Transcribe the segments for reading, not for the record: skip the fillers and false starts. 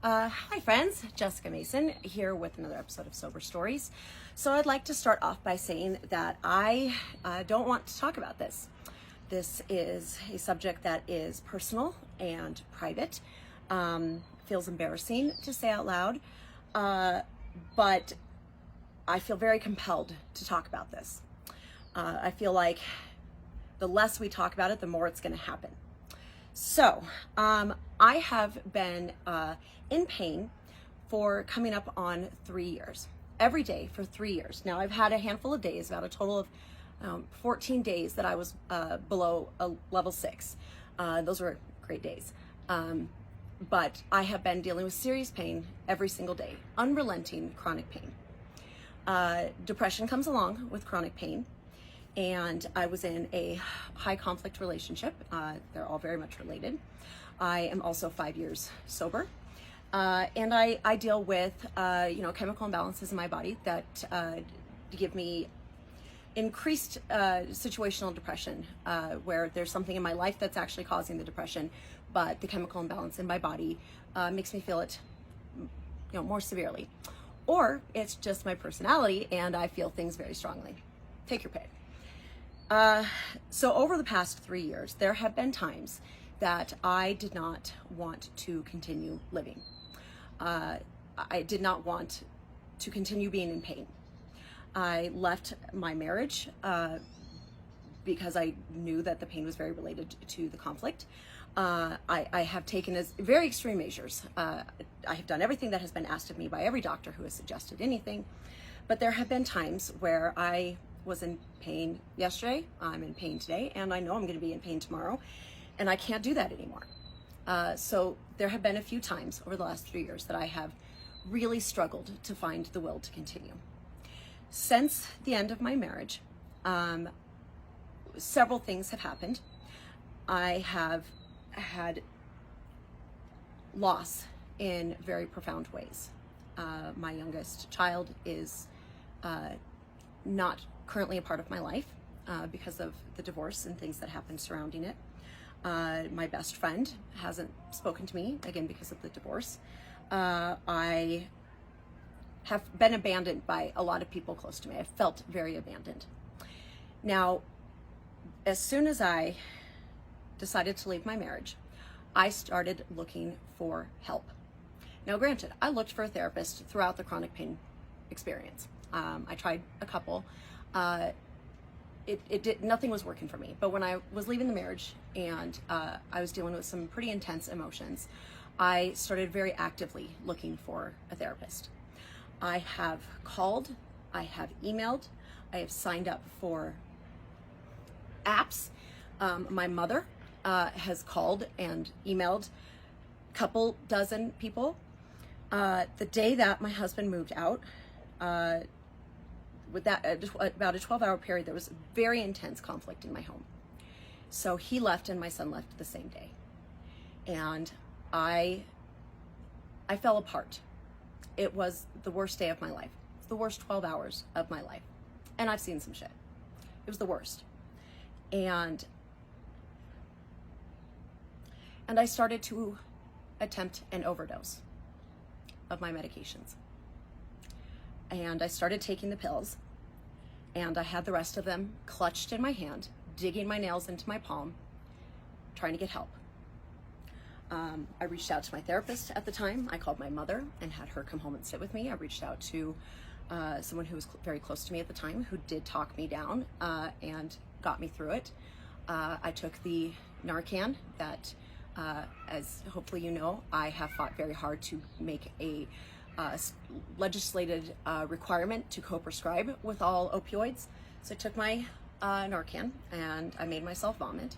Hi friends, Jessica Mason here with another episode of Sober Stories. So I'd like to start off by saying that I don't want to talk about this. This is a subject that is personal and private. Feels embarrassing to say out loud, but I feel very compelled to talk about this. I feel like the less we talk about it, the more it's going to happen. So, I have been in pain for coming up on 3 years, every day for 3 years. Now, I've had a handful of days, about a total of 14 days that I was below a level 6. Those were great days. But I have been dealing with serious pain every single day, unrelenting chronic pain. Depression comes along with chronic pain. And I was in a high conflict relationship. They're all very much related. I am also 5 years sober. And I deal with, chemical imbalances in my body that give me increased situational depression, where there's something in my life that's actually causing the depression, but the chemical imbalance in my body makes me feel it, more severely. Or it's just my personality and I feel things very strongly. Take your pick. So over the past 3 years, there have been times that I did not want to continue living. I did not want to continue being in pain. I left my marriage because I knew that the pain was very related to the conflict. I have taken very extreme measures. I have done everything that has been asked of me by every doctor who has suggested anything, but there have been times where I was in pain yesterday, I'm in pain today, and I know I'm going to be in pain tomorrow, and I can't do that anymore. So there have been a few times over the last 3 years that I have really struggled to find the will to continue. Since the end of my marriage, several things have happened. I have had loss in very profound ways. My youngest child is not currently a part of my life because of the divorce and things that happened surrounding it. My best friend hasn't spoken to me, again, because of the divorce. I have been abandoned by a lot of people close to me. I felt very abandoned. Now, as soon as I decided to leave my marriage, I started looking for help. Now, granted, I looked for a therapist throughout the chronic pain experience. I tried a couple. Nothing was working for me. But when I was leaving the marriage and I was dealing with some pretty intense emotions, I started very actively looking for a therapist. I have called, I have emailed, I have signed up for apps. My mother has called and emailed a couple dozen people. The day that my husband moved out, with that about a 12-hour period, there was very intense conflict in my home. So he left and my son left the same day. And I fell apart. It was the worst day of my life. It's the worst 12 hours of my life. And I've seen some shit. It was the worst. And I started to attempt an overdose of my medications. And I started taking the pills, and I had the rest of them clutched in my hand, digging my nails into my palm, trying to get help. I reached out to my therapist at the time. I called my mother and had her come home and sit with me. I reached out to someone who was very close to me at the time, who did talk me down and got me through it. I took the Narcan that, as hopefully you know, I have fought very hard to make a legislated requirement to co-prescribe with all opioids. So I took my Narcan and I made myself vomit.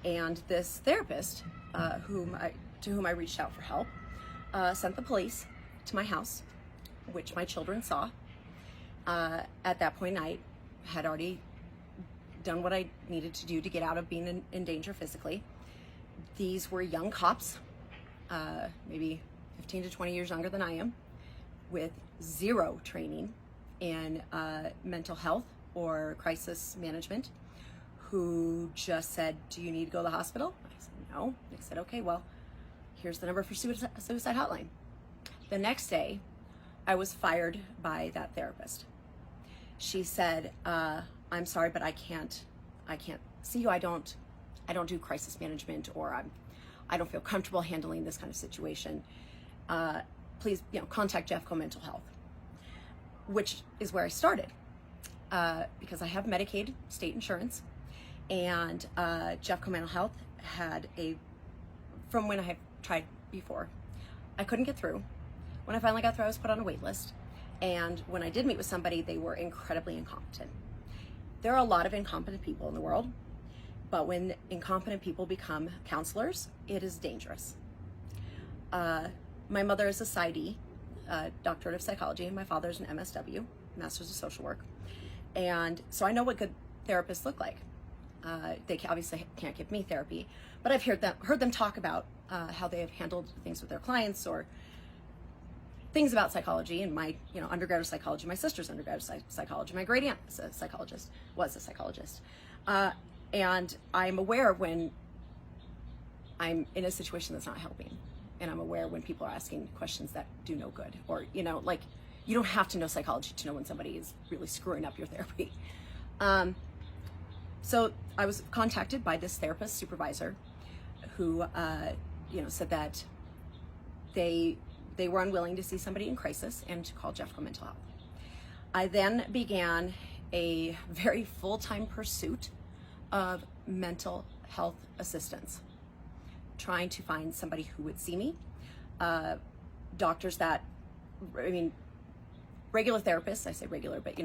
And this therapist, to whom I reached out for help, sent the police to my house, which my children saw. At that point, I had already done what I needed to do to get out of being in danger physically. These were young cops, maybe 15 to 20 years younger than I am, with zero training in mental health or crisis management, who just said, "Do you need to go to the hospital?" I said, "No." They said, "Okay, well, here's the number for suicide hotline. The next day, I was fired by that therapist. She said, I'm sorry, but I can't see you. I don't do crisis management, or I don't feel comfortable handling this kind of situation. Please, contact Jeffco Mental Health, which is where I started, because I have Medicaid state insurance, and Jeffco Mental Health had from when I had tried before, I couldn't get through. When I finally got through, I was put on a wait list. And when I did meet with somebody, they were incredibly incompetent. There are a lot of incompetent people in the world, but when incompetent people become counselors, it is dangerous. My mother is a PsyD, doctorate of psychology, and my father's an MSW, Master's of Social Work. And so I know what good therapists look like. They obviously can't give me therapy, but I've heard them talk about how they have handled things with their clients, or things about psychology. And my undergraduate psychology, my sister's undergraduate psychology, my great aunt was a psychologist, and I'm aware when I'm in a situation that's not helping, and I'm aware when people are asking questions that do no good, or you don't have to know psychology to know when somebody is really screwing up your therapy. So I was contacted by this therapist supervisor who said that they were unwilling to see somebody in crisis and to call Jeffco Mental Health. I then began a very full-time pursuit of mental health assistance, trying to find somebody who would see me, doctors that, regular therapists, I say regular, but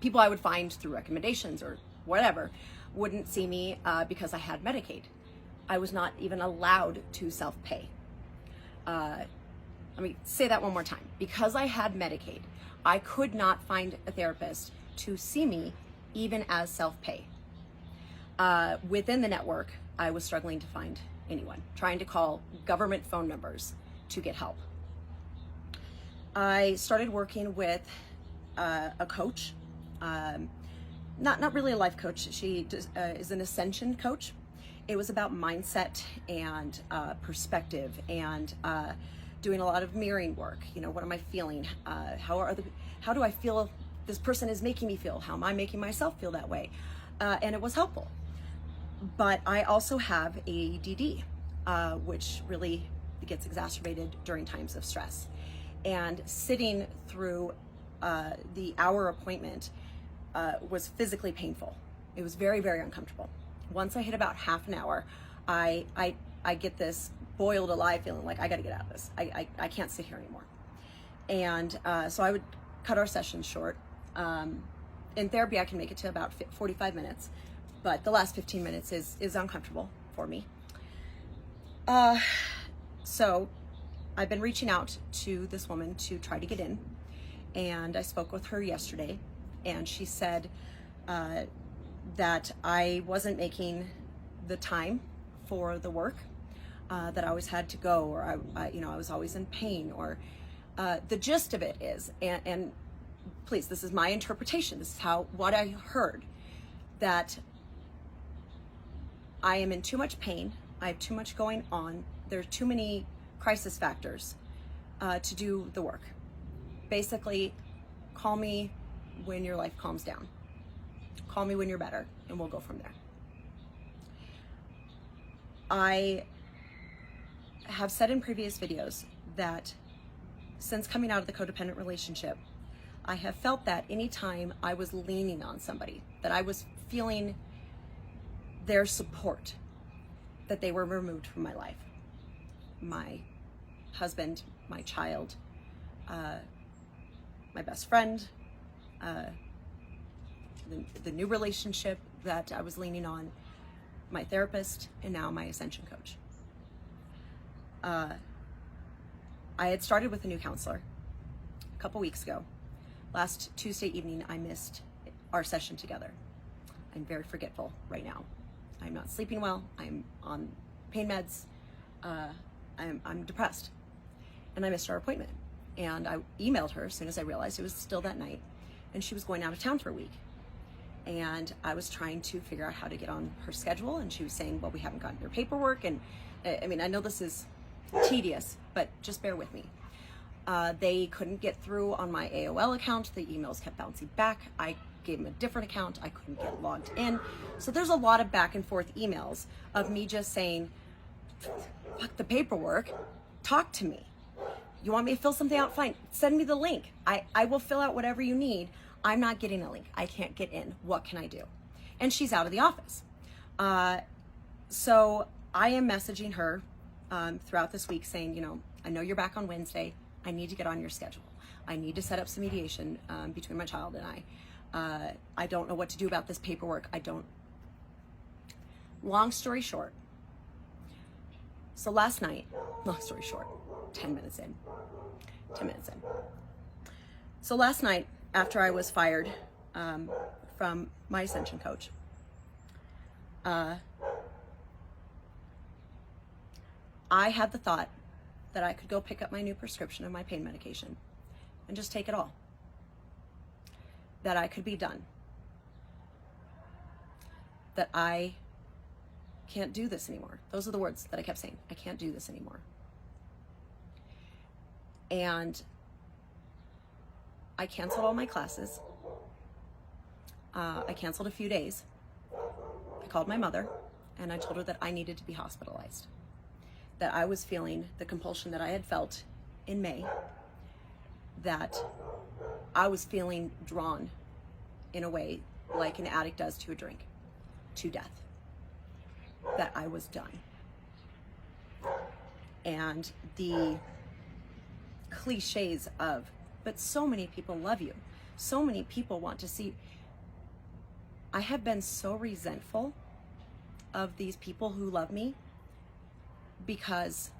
people I would find through recommendations or whatever, wouldn't see me because I had Medicaid. I was not even allowed to self-pay. Let me say that one more time. Because I had Medicaid, I could not find a therapist to see me even as self-pay. Within the network, I was struggling to find anyone, trying to call government phone numbers to get help. I started working with a coach, not really a life coach. She is an ascension coach. It was about mindset and perspective, and doing a lot of mirroring work. What am I feeling? How do I feel this person is making me feel? How am I making myself feel that way? And it was helpful. But I also have ADD, which really gets exacerbated during times of stress. And sitting through the hour appointment was physically painful. It was very, very uncomfortable. Once I hit about half an hour, I get this boiled alive feeling like I got to get out of this. I can't sit here anymore. And so I would cut our sessions short. In therapy, I can make it to about 45 minutes, but the last 15 minutes is uncomfortable for me. So I've been reaching out to this woman to try to get in, and I spoke with her yesterday, and she said that I wasn't making the time for the work, that I always had to go, or I was always in pain, or the gist of it is, and please, this is my interpretation, this is what I heard, that I am in too much pain, I have too much going on, there are too many crisis factors to do the work. Basically, call me when your life calms down. Call me when you're better, and we'll go from there. I have said in previous videos that since coming out of the codependent relationship, I have felt that anytime I was leaning on somebody, that I was feeling their support, that they were removed from my life. My husband, my child, my best friend, the new relationship that I was leaning on, my therapist, and now my ascension coach. I had started with a new counselor a couple weeks ago. Last Tuesday evening, I missed our session together. I'm very forgetful right now. I'm not sleeping well. I'm on pain meds. I'm depressed. And I missed our appointment. And I emailed her as soon as I realized it was still that night, and she was going out of town for a week. And I was trying to figure out how to get on her schedule, and she was saying, well, we haven't gotten your paperwork. And I know this is tedious, but just bear with me. They couldn't get through on my AOL account. The emails kept bouncing back. I gave them a different account. I couldn't get logged in. So there's a lot of back and forth emails of me just saying, fuck the paperwork, talk to me. You want me to fill something out? Fine, send me the link. I will fill out whatever you need. I'm not getting a link. I can't get in. What can I do? And she's out of the office. So I am messaging her throughout this week saying, you know, I know you're back on Wednesday. I need to get on your schedule. I need to set up some mediation between my child and I. I don't know what to do about this paperwork. Long story short. So last night, long story short, 10 minutes in. So last night, after I was fired from my Ascension coach, I had the thought that I could go pick up my new prescription of my pain medication and just take it all. That I could be done. That I can't do this anymore. Those are the words that I kept saying. I can't do this anymore. And I canceled all my classes. I canceled a few days. I called my mother and I told her that I needed to be hospitalized. That I was feeling the compulsion that I had felt in May. That I was feeling drawn in a way like an addict does to a drink, to death. That I was done. And the cliches of, but so many people love you. So many people want to see. I have been so resentful of these people who love me because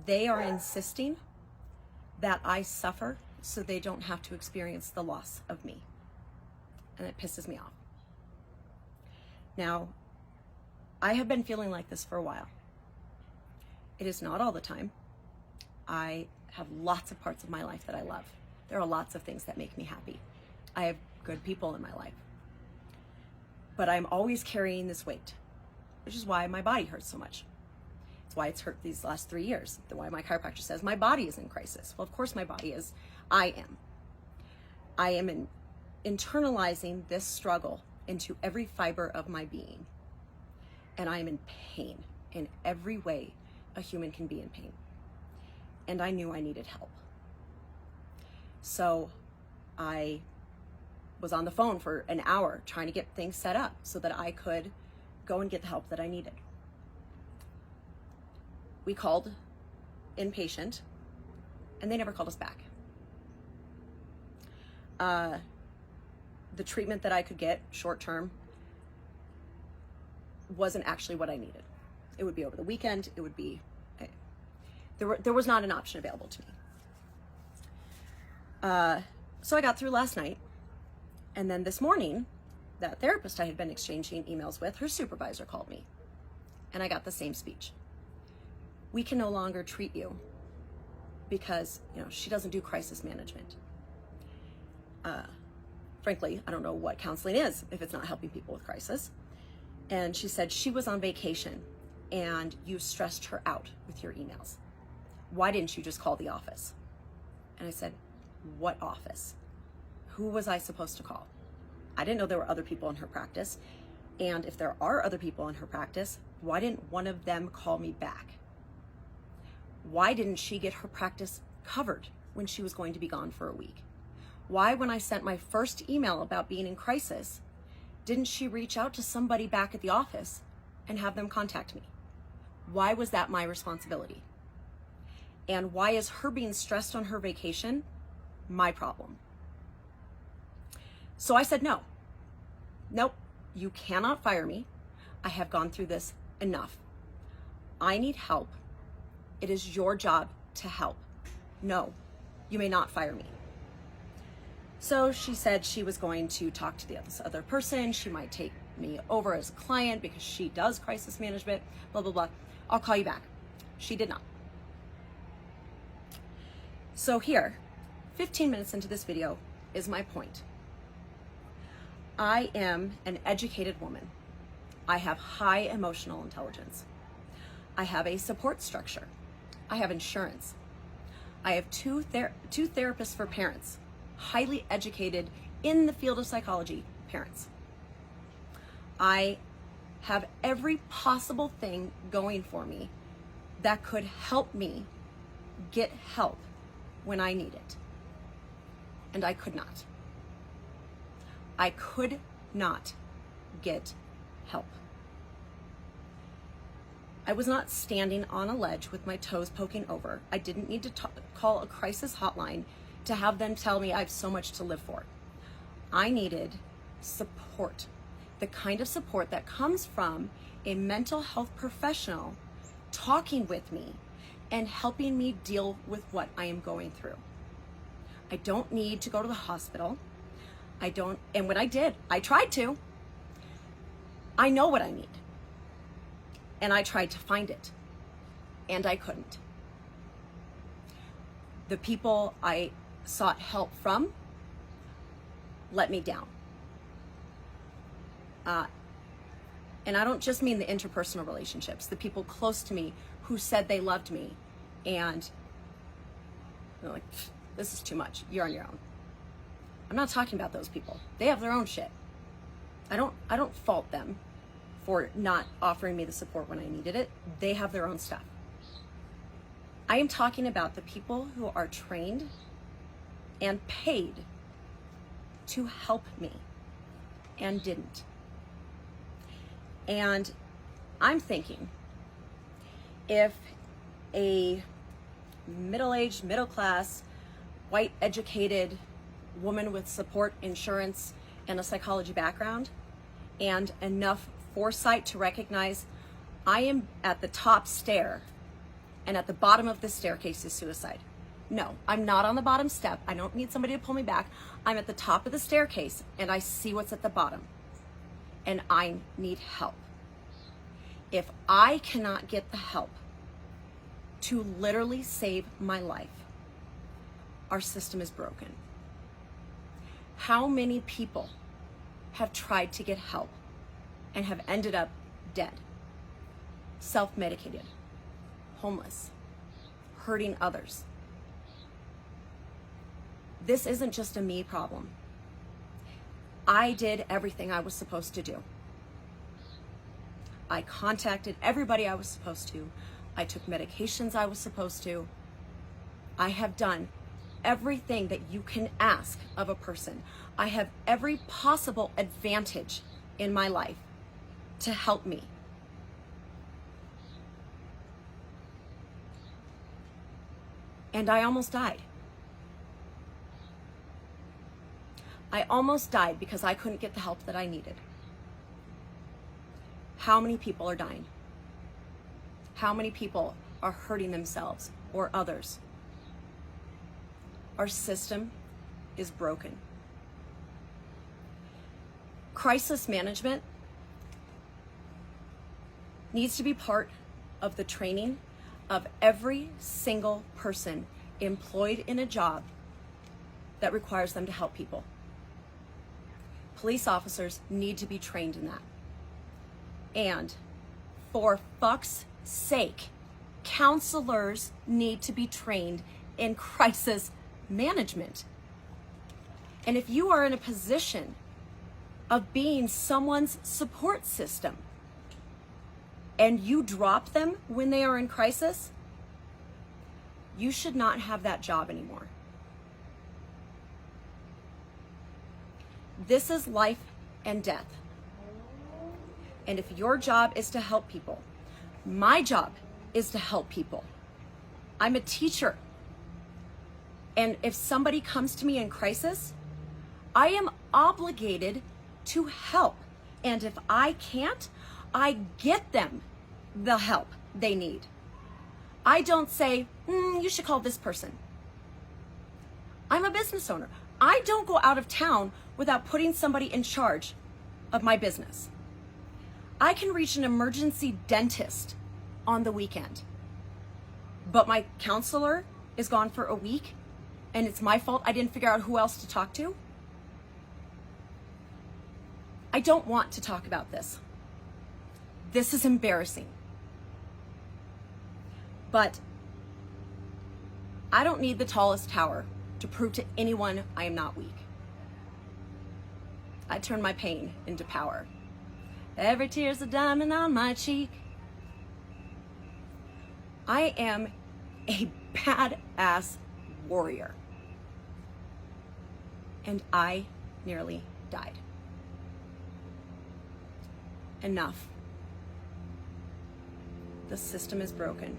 they are insisting that I suffer so they don't have to experience the loss of me. And it pisses me off. Now, I have been feeling like this for a while. It is not all the time. I have lots of parts of my life that I love. There are lots of things that make me happy. I have good people in my life. But I'm always carrying this weight, which is why my body hurts so much. It's why it's hurt these last 3 years. Why my chiropractor says my body is in crisis. Well, of course my body is. I am internalizing this struggle into every fiber of my being. And I am in pain in every way a human can be in pain. And I knew I needed help. So I was on the phone for an hour trying to get things set up so that I could go and get the help that I needed. We called inpatient and they never called us back. The treatment that I could get short term wasn't actually what I needed. It would be over the weekend. It would be, there was not an option available to me. So I got through last night. And then this morning, that therapist I had been exchanging emails with, her supervisor called me. And I got the same speech. We can no longer treat you because, she doesn't do crisis management. Frankly, I don't know what counseling is if it's not helping people with crisis. And she said she was on vacation and you stressed her out with your emails. Why didn't you just call the office? And I said, what office? Who was I supposed to call? I didn't know there were other people in her practice. And if there are other people in her practice, why didn't one of them call me back? Why didn't she get her practice covered when she was going to be gone for a week? Why, when I sent my first email about being in crisis, didn't she reach out to somebody back at the office and have them contact me? Why was that my responsibility? And why is her being stressed on her vacation my problem? So I said, nope, you cannot fire me. I have gone through this enough. I need help. It is your job to help. No, you may not fire me. So she said she was going to talk to this other person. She might take me over as a client because she does crisis management, blah, blah, blah. I'll call you back. She did not. So here, 15 minutes into this video is my point. I am an educated woman. I have high emotional intelligence. I have a support structure. I have insurance. I have two therapists for parents, highly educated in the field of psychology parents. I have every possible thing going for me that could help me get help when I need it. And I could not. I could not get help. I was not standing on a ledge with my toes poking over. I didn't need to call a crisis hotline to have them tell me I have so much to live for. I needed support, the kind of support that comes from a mental health professional talking with me and helping me deal with what I am going through. I don't need to go to the hospital. And when I did, I tried to. I know what I need. And I tried to find it. And I couldn't. The people I sought help from let me down. And I don't just mean the interpersonal relationships, the people close to me who said they loved me and they're like, this is too much, you're on your own. I'm not talking about those people. They have their own shit. I don't fault them for not offering me the support when I needed it. They have their own stuff. I am talking about the people who are trained and paid to help me and didn't. And I'm thinking, if a middle-aged, middle-class, white educated woman with support, insurance, and a psychology background, and enough foresight to recognize I am at the top stair and at the bottom of this staircase is suicide. No, I'm not on the bottom step. I don't need somebody to pull me back. I'm at the top of the staircase and I see what's at the bottom and I need help. If I cannot get the help to literally save my life, our system is broken. How many people have tried to get help and have ended up dead, self-medicated, homeless, hurting others? This isn't just a me problem. I did everything I was supposed to do. I contacted everybody I was supposed to. I took medications I was supposed to. I have done everything that you can ask of a person. I have every possible advantage in my life to help me. And I almost died. I almost died because I couldn't get the help that I needed. How many people are dying? How many people are hurting themselves or others? Our system is broken. Crisis management needs to be part of the training of every single person employed in a job that requires them to help people. Police officers need to be trained in that. And for fuck's sake, counselors need to be trained in crisis management. And if you are in a position of being someone's support system and you drop them when they are in crisis, you should not have that job anymore. This is life and death. And if your job is to help people, my job is to help people. I'm a teacher. And if somebody comes to me in crisis, I am obligated to help. And if I can't, I get them the help they need. I don't say, you should call this person. I'm a business owner. I don't go out of town without putting somebody in charge of my business. I can reach an emergency dentist on the weekend, but my counselor is gone for a week and it's my fault I didn't figure out who else to talk to. I don't want to talk about this. This is embarrassing. But I don't need the tallest tower to prove to anyone I am not weak. I turn my pain into power. Every tear's a diamond on my cheek. I am a badass warrior. And I nearly died. Enough. The system is broken.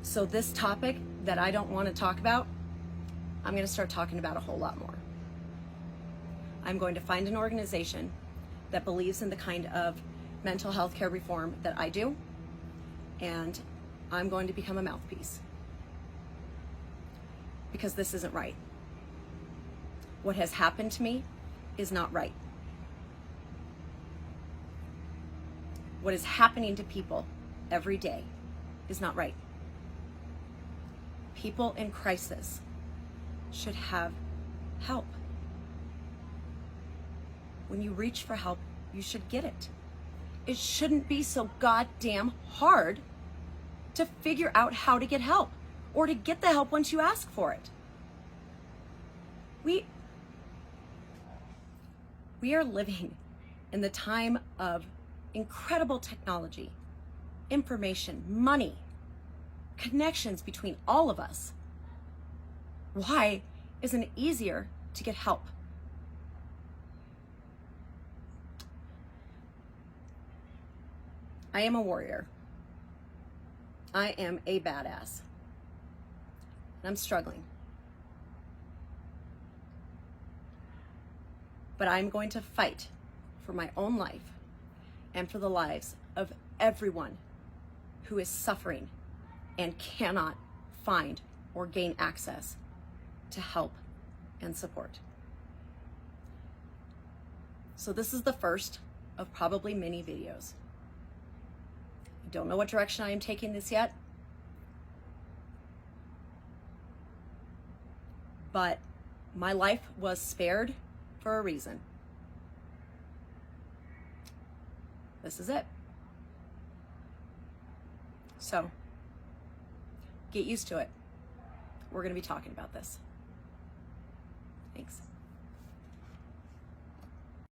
So this topic that I don't want to talk about, I'm going to start talking about a whole lot more. I'm going to find an organization that believes in the kind of mental health care reform that I do, and I'm going to become a mouthpiece. Because this isn't right. What has happened to me is not right. What is happening to people every day is not right. People in crisis should have help. When you reach for help, you should get it. It shouldn't be so goddamn hard to figure out how to get help or to get the help once you ask for it. We are living in the time of incredible technology, information, money, connections between all of us. Why isn't it easier to get help? I am a warrior. I am a badass. And I'm struggling. But I'm going to fight for my own life and for the lives of everyone who is suffering and cannot find or gain access to help and support. So this is the first of probably many videos. I don't know what direction I am taking this yet, but my life was spared for a reason. This is it. So, get used to it. We're going to be talking about this. Thanks.